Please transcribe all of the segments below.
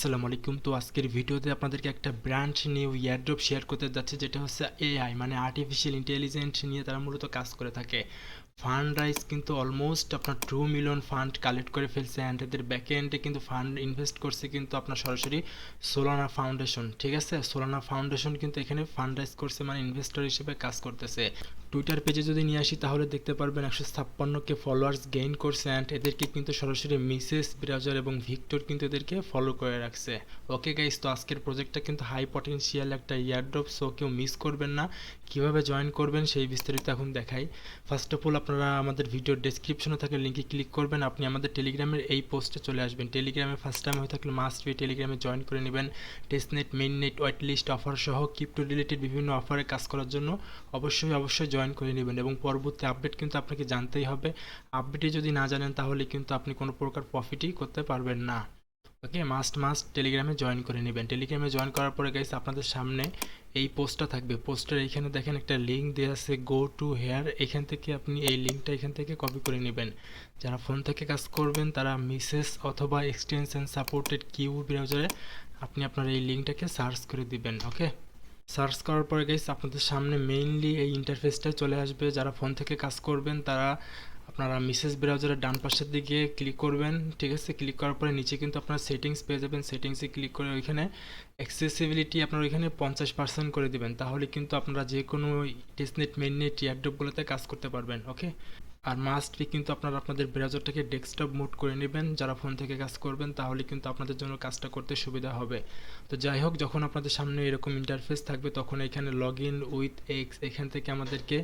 আসসালামু আলাইকুম। তো আজকের ভিডিওতে আপনাদেরকে একটা ব্র্যান্ড নিউ এয়ারড্রপ শেয়ার করতে যাচ্ছে, যেটা হচ্ছে এআই মানে আর্টিফিশিয়াল ইন্টেলিজেন্স নিয়ে তারা মূলত কাজ করে থাকে। ফান্ড রাইজ কিন্তু অলমোস্ট আপনার 2 মিলিয়ন ফান্ড কালেক্ট করে ফেলছে, অ্যান্ড এদের ব্যাক এন্ডে কিন্তু ফান্ড ইনভেস্ট করছে কিন্তু আপনার সরাসরি সোলানা ফাউন্ডেশন। ঠিক আছে, সোলানা ফাউন্ডেশন কিন্তু এখানে ফান্ড রাইজ করছে, মানে ইনভেস্টর হিসেবে কাজ করতেছে। টুইটার পেজে যদি নিয়ে আসি তাহলে দেখতে পারবেন 156কে ফলোয়ার্স গেইন করছে, অ্যান্ড এদেরকে কিন্তু সরাসরি মিসেস ব্রাউজার এবং ভিক্টর কিন্তু এদেরকে ফলো করে রাখছে। ওকে গাইস, তো আজকের প্রজেক্টটা কিন্তু হাই পটেনশিয়াল একটা ইয়ারড্রপ, সো কেউ মিস করবেন না। কিভাবে জয়েন করবেন সেই বিস্তারিত এখন দেখাই। ফার্স্ট অফ অল আপনারা আমাদের ভিডিওর ডেসক্রিপশনে থাকা লিঙ্কে ক্লিক করবেন, আপনি আমাদের টেলিগ্রামের এই পোস্টে চলে আসবেন। টেলিগ্রামে ফার্স্ট টাইম হয়ে থাকলে মাস্ট বি টেলিগ্রামে জয়েন করে নেবেন। Testnet, main net, wait list offer সহ ক্রিপ্টো রিলেটেড বিভিন্ন অফারে কাজ করার জন্য অবশ্যই জয়েন করে নেবেন, এবং পরবর্তী আপডেট কিন্তু আপনাকে জানতেই হবে। আপডেটে যদি না জানেন তাহলে কিন্তু আপনি কোনো প্রকার প্রফিটই করতে পারবেন না। ওকে, মাস্ট টেলিগ্রামে জয়েন করে নেবেন। টেলিগ্রামে জয়েন করার পরে গাইস আপনাদের সামনে এই পোস্টটা থাকবে। পোস্টের এইখানে দেখেন একটা লিঙ্ক দেওয়া আছে, গো টু হেয়ার। এখান থেকে আপনি এই লিঙ্কটা এখান থেকে কপি করে নেবেন। যারা ফোন থেকে কাজ করবেন তারা মিসেস অথবা এক্সটেনশন সাপোর্টেড কিউ ব্রাউজারে আপনি আপনার এই লিঙ্কটাকে সার্চ করে দিবেন। ওকে, সার্চ করার পরে গাইস আপনাদের সামনে মেইনলি এই ইন্টারফেসটাই চলে আসবে। যারা ফোন থেকে কাজ করবেন তারা আপনারা মিসেস ব্রাউজারের ডান পাশের দিকে ক্লিক করবেন। ঠিক আছে, ক্লিক করার পরে নিচে কিন্তু আপনারা সেটিংস পেয়ে যাবেন। সেটিংসে ক্লিক করে ওইখানে অ্যাক্সেসিবিলিটি আপনারা ওইখানে 50% করে দিবেন, তাহলে কিন্তু আপনারা যে কোনো টেস্টনেট, মেইননেট, এয়ারড্রপগুলোতে কাজ করতে পারবেন। ওকে, আর মাস্ট বি কিন্তু আপনারা আপনাদের ব্রাউজারটাকে ডেস্কটপ মোড করে নেবেন যারা ফোন থেকে কাজ করবেন, তাহলে কিন্তু আপনাদের জন্য কাজটা করতে সুবিধা হবে। তো যাই হোক, যখন আপনাদের সামনে এরকম ইন্টারফেস থাকবে তখন এখানে লগ ইন উইথ এক্স, এখান থেকে আমাদেরকে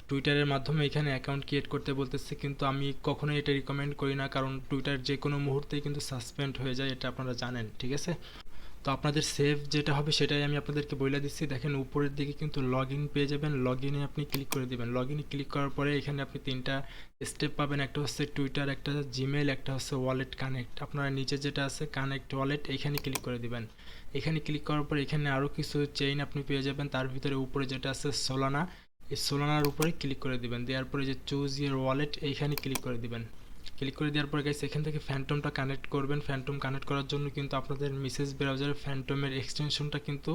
টুইটারের মাধ্যমে এখানে অ্যাকাউন্ট ক্রিয়েট করতে বলতেছে, কিন্তু আমি কখনোই এটা রিকমেন্ড করি না, কারণ টুইটার যে কোনো মুহূর্তেই কিন্তু সাসপেন্ড হয়ে যায়, এটা আপনারা জানেন। ঠিক আছে, তো আপনাদের সেভ যেটা হবে সেটাই আমি আপনাদেরকে বলে দিচ্ছি। দেখেন উপরের দিকে কিন্তু লগ ইন পেয়ে যাবেন, লগ ইনে আপনি ক্লিক করে দেবেন। লগ ইনে ক্লিক করার পরে এখানে আপনি তিনটা স্টেপ পাবেন, একটা হচ্ছে টুইটার, একটা জিমেল, একটা হচ্ছে ওয়ালেট কানেক্ট। আপনারা নিচে যেটা আছে কানেক্ট ওয়ালেট, এখানে ক্লিক করে দিবেন। এখানে ক্লিক করার পরে এখানে আরও কিছু চেইন আপনি পেয়ে যাবেন, তার ভিতরে উপরে যেটা আছে সোলানা, এই সোলানার উপরে ক্লিক করে দিবেন। দেওয়ার পরে যে চুজ ইয়োর ওয়ালেট এইখানে ক্লিক করে দিবেন। ক্লিক করে দেওয়ার পরে গাইস এখান থেকে ফ্যান্টমটা কানেক্ট করবেন। ফ্যান্টম কানেক্ট করার জন্য কিন্তু আপনাদের মেসেজ ব্রাউজারে ফ্যান্টমের এক্সটেনশনটা কিন্তু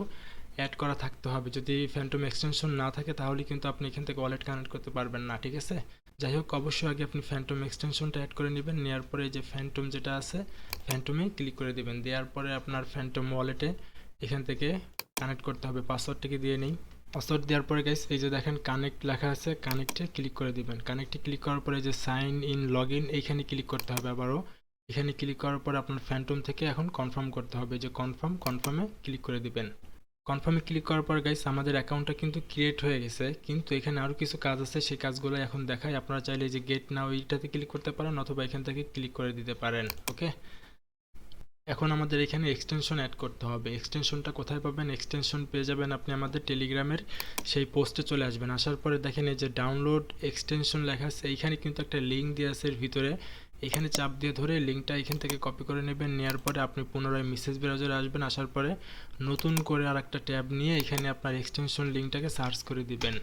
অ্যাড করা থাকতে হবে। যদি ফ্যান্টম এক্সটেনশন না থাকে তাহলে কিন্তু আপনি এখান থেকে ওয়ালেট কানেক্ট করতে পারবেন না। ঠিক আছে, যাই হোক, অবশ্যই আগে আপনি ফ্যান্টম এক্সটেনশনটা অ্যাড করে নেবেন। নেওয়ার পরে যে ফ্যান্টম যেটা আছে ফ্যান্টমে ক্লিক করে দেবেন। দেওয়ার পরে আপনার ফ্যান্টম ওয়ালেটে এখান থেকে কানেক্ট করতে হবে। পাসওয়ার্ডটাকে দিয়ে নেই। পাসওয়ার্ড দেওয়ার পরে গাইস এই যে দেখেন কানেক্ট লেখা আছে, কানেক্টে ক্লিক করে দিবেন। কানেক্টে ক্লিক করার পরে যে সাইন ইন লগ ইন এইখানে ক্লিক করতে হবে আবারও। এখানে ক্লিক করার পরে আপনার ফ্যান্টম থেকে এখন কনফার্ম করতে হবে, যে কনফার্মে ক্লিক করে দিবেন। কনফার্মে ক্লিক করার পর গাইস আমাদের অ্যাকাউন্টটা কিন্তু ক্রিয়েট হয়ে গেছে, কিন্তু এখানে আরও কিছু কাজ আছে, সেই কাজগুলো এখন দেখাই। আপনারা চাইলে যে গেট নাও এইটাতে ক্লিক করতে পারেন, অথবা এখান থেকে ক্লিক করে দিতে পারেন। ওকে, এখন আমাদের এখানে এক্সটেনশন অ্যাড করতে হবে। এক্সটেনশনটা কোথায় পাবেন? এক্সটেনশন পেয়ে যাবেন আপনি আমাদের টেলিগ্রামের সেই পোস্টে চলে আসবেন। আসার পরে দেখেন এই যে ডাউনলোড এক্সটেনশন লেখা আছে, এইখানে কিন্তু একটা লিঙ্ক দিয়ে আছে এর ভিতরে। এখানে চাপ দিয়ে ধরে লিঙ্কটা এখান থেকে কপি করে নেবেন। নেওয়ার পরে আপনি পুনরায় মেসেজ ব্রাউজারে আসবেন। আসার পরে নতুন করে আর একটা ট্যাব নিয়ে এখানে আপনার এক্সটেনশন লিঙ্কটাকে সার্চ করে দিবেন।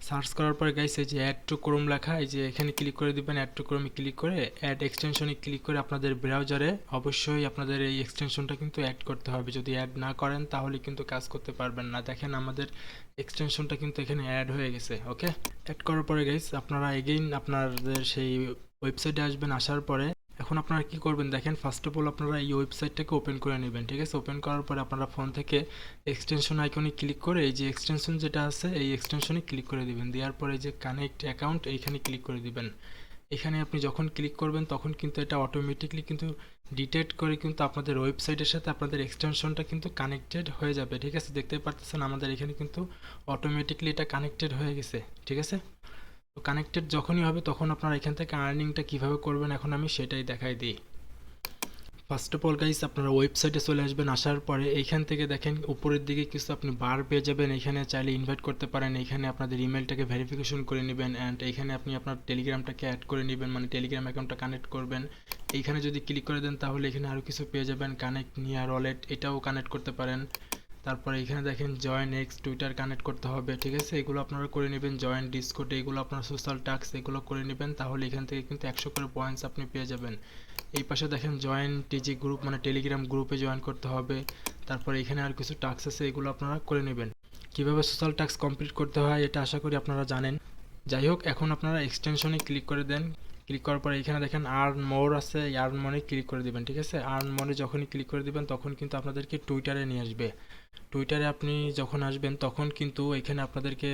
সার্চ করার পরে গাইস এই যে অ্যাড টু ক্রোম লেখা, এই যে এখানে ক্লিক করে দিবেন। অ্যাড টু ক্রোমে ক্লিক করে অ্যাড এক্সটেনশনে ক্লিক করে আপনাদের ব্রাউজারে অবশ্যই আপনাদের এই এক্সটেনশনটা কিন্তু অ্যাড করতে হবে। যদি অ্যাড না করেন তাহলে কিন্তু কাজ করতে পারবেন না। দেখেন আমাদের এক্সটেনশনটা কিন্তু এখানে অ্যাড হয়ে গেছে। ওকে, অ্যাড করার পরে গাইস আপনারা এগেইন আপনাদের সেই ওয়েবসাইটে আসবেন। আসার পরে এখন আপনারা কি করবেন দেখেন, ফার্স্ট অফ অল আপনারা এই ওয়েবসাইটটাকে ওপেন করে নেবেন। ঠিক আছে, ওপেন করার পরে আপনারা ফোন থেকে এক্সটেনশন আইকনে ক্লিক করে এই যে এক্সটেনশন যেটা আছে এই এক্সটেনশনে ক্লিক করে দিবেন। দেওয়ার পরে যে কানেক্ট অ্যাকাউন্ট এইখানে ক্লিক করে দিবেন। এখানে আপনি যখন ক্লিক করবেন তখন কিন্তু এটা অটোমেটিকলি কিন্তু ডিটেক্ট করে কিন্তু আপনাদের ওয়েবসাইটের সাথে আপনাদের এক্সটেনশনটা কিন্তু কানেক্টেড হয়ে যাবে। ঠিক আছে, দেখতে পারতেছেন আমাদের এখানে কিন্তু অটোমেটিকলি এটা কানেক্টেড হয়ে গেছে। ঠিক আছে, তো কানেক্টেড যখনই হবে তখন আপনারা এখান থেকে আর্নিংটা কীভাবে করবেন এখন আমি সেটাই দেখাই দিই। ফার্স্ট অফ অল গাইস আপনারা ওয়েবসাইটে চলে আসবেন। আসার পরে এইখান থেকে দেখেন উপরের দিকে কিছু আপনি বার পেয়ে যাবেন। এখানে চাইলে ইনভাইট করতে পারেন। এখানে আপনাদের ইমেলটাকে ভেরিফিকেশন করে নেবেন, অ্যান্ড এইখানে আপনি আপনার টেলিগ্রামটাকে অ্যাড করে নেবেন, মানে টেলিগ্রাম অ্যাকাউন্টটা কানেক্ট করবেন। এইখানে যদি ক্লিক করে দেন তাহলে এখানে আরও কিছু পেয়ে যাবেন। কানেক্ট নিয়ার ওয়ালেট, এটাও কানেক্ট করতে পারেন। তারপরে এখানে দেখেন জয়েন এক্স টুইটার কানেক্ট করতে হবে, ঠিক আছে, এগুলো আপনারা করে নেবেন। জয়েন ডিসকর্ড, এগুলো আপনার সোশ্যাল টাস্ক, এগুলো করে নেবেন, তাহলে এখান থেকে কিন্তু 100 করে পয়েন্টস আপনি পেয়ে যাবেন। এই পাশে দেখেন জয়েন টিজি গ্রুপ, মানে টেলিগ্রাম গ্রুপে জয়েন করতে হবে। তারপরে এখানে আর কিছু টাস্ক আছে, এগুলো আপনারা করে নেবেন। কিভাবে সোশ্যাল টাস্ক কমপ্লিট করতে হয় এটা আশা করি আপনারা জানেন। যাই হোক, এখন আপনারা এক্সটেনশনে ক্লিক করে দেন। ক্লিক করার পরে এখানে দেখেন আর্ন মোর আছে, আর্ন মনে ক্লিক করে দিবেন, ঠিক আছে। আর্ন মনে যখনই ক্লিক করে দিবেন তখন কিন্তু আপনাদেরকে টুইটারে নিয়ে আসবে। টুইটারে আপনি যখন আসবেন তখন কিন্তু এখানে আপনাদেরকে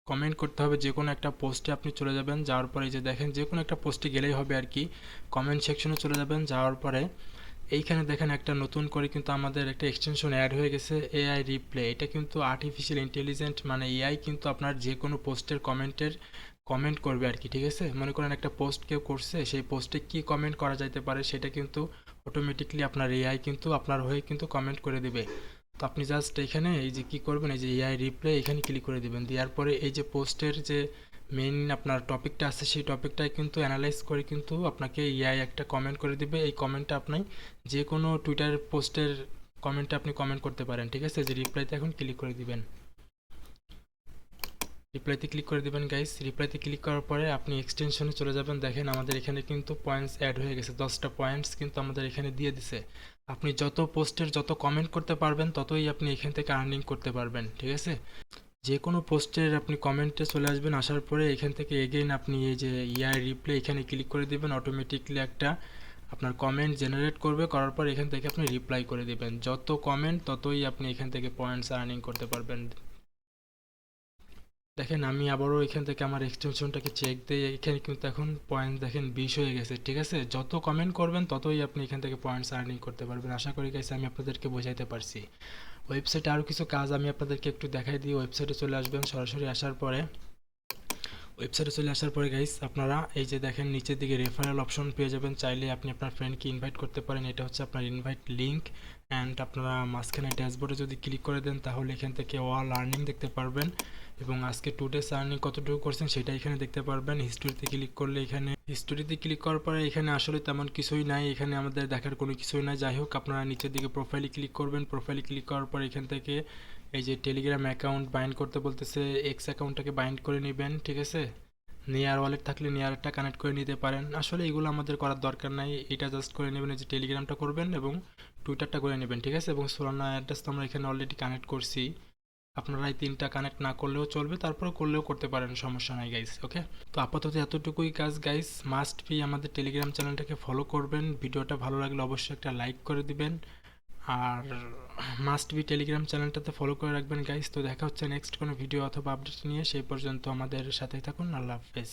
কমেন্ট করতে হবে, যে কোনো একটা পোস্টে আপনি চলে যাবেন। যাওয়ার পরে এই যে দেখেন যে কোনো একটা পোস্টে গেলেই হবে আর কি, কমেন্ট সেকশনে চলে যাবেন। যাওয়ার পরে এইখানে দেখেন একটা নতুন করে কিন্তু আমাদের একটা এক্সটেনশন অ্যাড হয়ে গেছে, এআই রিপ্লে। এটা কিন্তু আর্টিফিশিয়াল ইন্টেলিজেন্ট, মানে এআই কিন্তু আপনার যে কোনো পোস্টের কমেন্ট করবে আর কি, ঠিক আছে। মনে করেন একটা পোস্ট কেউ করছে, সেই পোস্টে কি কমেন্ট করা যাইতে পারে সেটা কিন্তু অটোমেটিকলি আপনার এআই কিন্তু আপনার হয়ে কিন্তু কমেন্ট করে দিবে। তো আপনি জাস্ট এখানে এই যে কি করবেন, এই যে এআই রিপ্লে এখানে ক্লিক করে দিবেন। দেওয়ার পরে এই যে পোস্টের যে মেইন আপনার টপিকটা আছে সেই টপিকটাই কিন্তু অ্যানালাইজ করে কিন্তু আপনাকে এআই একটা কমেন্ট করে দিবে। এই কমেন্টটা আপনি যে কোনো টুইটার পোস্টের কমেন্টে আপনি কমেন্ট করতে পারেন, ঠিক আছে। যে রিপ্লাইতে এখন ক্লিক করে দিবেন, রিপ্লাইতে ক্লিক করে দিবেন গাইস। রিপ্লাইতে ক্লিক করার পরে আপনি এক্সটেনশনে চলে যাবেন। দেখেন আমাদের এখানে কিন্তু পয়েন্টস অ্যাড হয়ে গেছে, 10টা পয়েন্টস কিন্তু আমাদের এখানে দিয়ে দিছে। আপনি যত পোস্টের যত কমেন্ট করতে পারবেন ততই আপনি এখান থেকে আর্নিং করতে পারবেন, ঠিক আছে। যে কোনো পোস্টের আপনি কমেন্টে চলে আসবেন, আসার পরে এখান থেকে এগেইন আপনি এই যে ইয়ার রিপ্লে এখানে ক্লিক করে দিবেন। অটোমেটিকলি একটা আপনার কমেন্ট জেনারেট করবে, করার পর এখান থেকে আপনি রিপ্লাই করে দিবেন। যত কমেন্ট ততই আপনি এখান থেকে পয়েন্টস আর্নিং করতে পারবেন। দেখেন আমি আবারও এখান থেকে আমার এক্সটেনশনটাকে চেক দিই, এখানে কিন্তু এখন পয়েন্ট দেখেন 20 হয়ে গেছে, ঠিক আছে। যত কমেন্ট করবেন ততই আপনি এখান থেকে পয়েন্টস আর্নিং করতে পারবেন। আশা করি গাইস আমি আপনাদেরকে বোঝাইতে পারছি। ওয়েবসাইটে আরও কিছু কাজ আমি আপনাদেরকে একটু দেখাই দিই। ওয়েবসাইটে চলে আসবেন, সরাসরি আসার পরে ওয়েবসাইটে চলে আসার পরে গাইস আপনারা এই যে দেখেন নিচের দিকে রেফারেল অপশন পেয়ে যাবেন। চাইলে আপনি আপনার ফ্রেন্ডকে ইনভাইট করতে পারেন, এটা হচ্ছে আপনার ইনভাইট লিঙ্ক। অ্যান্ড আপনারা মাঝখানে ড্যাশবোর্ডে যদি ক্লিক করে দেন তাহলে এখান থেকে অল আর্নিং দেখতে পারবেন, এবং আজকে টুডেস আর্নিং কতটুকু করছেন সেটা এখানে দেখতে পারবেন। হিস্টোরিতে ক্লিক করলে এখানে হিস্টোরিতে ক্লিক করার পরে এখানে আসলে তেমন কিছুই নাই, এখানে আমাদের দেখার কোনো কিছুই নাই। যাই হোক, আপনারা নিচের দিকে প্রোফাইলে ক্লিক করবেন। প্রোফাইলে ক্লিক করার পর এখান থেকে এই যে টেলিগ্রাম অ্যাকাউন্ট বাইন্ড করতে বলতেছে, এক্স অ্যাকাউন্টটাকে বাইন্ড করে নেবেন, ঠিক আছে। নিয়ার ওয়ালেট থাকলে নিয়ারটা কানেক্ট করে নিতে পারেন। আসলে এগুলো আমাদের করার দরকার নাই, এটা জাস্ট করে নেবেন। এই যে টেলিগ্রামটা করবেন এবং টুইটারটা করে নেবেন, ঠিক আছে। এবং সোলানা অ্যাড্রেস তো আমরা এখানে অলরেডি কানেক্ট করছি। আপনারা এই 3টা কানেক্ট না করলেও চলবে, তারপরে করলেও করতে পারেন, সমস্যা নাই গাইস। ওকে, তো আপাতত এতটুকুই কাজ গাইস। মাস্ট বি আমাদের টেলিগ্রাম চ্যানেলটাকে ফলো করবেন। ভিডিওটা ভালো লাগলে অবশ্যই একটা লাইক করে দিবেন, আর মাস্ট বি টেলিগ্রাম চ্যানেলটাতে ফলো করে রাখবেন গাইস। তো দেখা হচ্ছে নেক্সট কোনো ভিডিও অথবা আপডেট নিয়ে, সেই পর্যন্ত আমাদের সাথেই থাকুন। আল্লাহ হাফেজ।